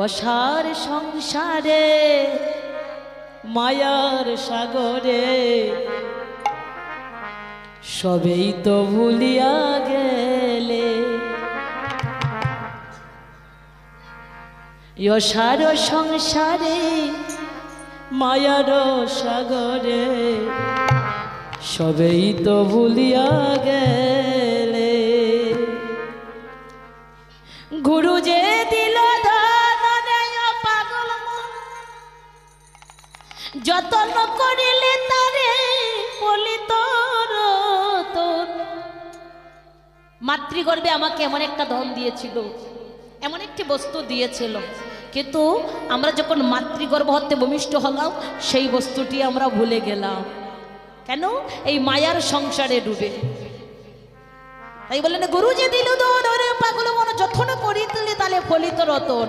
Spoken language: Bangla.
অসার সংসারে মায়ার সাগরে সবেই তো ভুলিয়া গেলে। অসার সংসারে মায়ার সাগরে সবেই তো ভুলিয়া গেলে। গুরু যে দিল পাগল যতন করিলে তারে পলিত রতন। মাতৃগর্ভে আমাকে এমন একটা ধন দিয়েছিল, এমন একটি বস্তু দিয়েছিল, কিন্তু আমরা যখন মাতৃগর্ভ হতে ভূমিষ্ঠ হলাম সেই বস্তুটি আমরা ভুলে গেলাম। কেন? এই মায়ার সংসারে ডুবে। তাই বলেন গুরু যে দিল পাগল মন যতন করিলে তালে ফলিত রতন।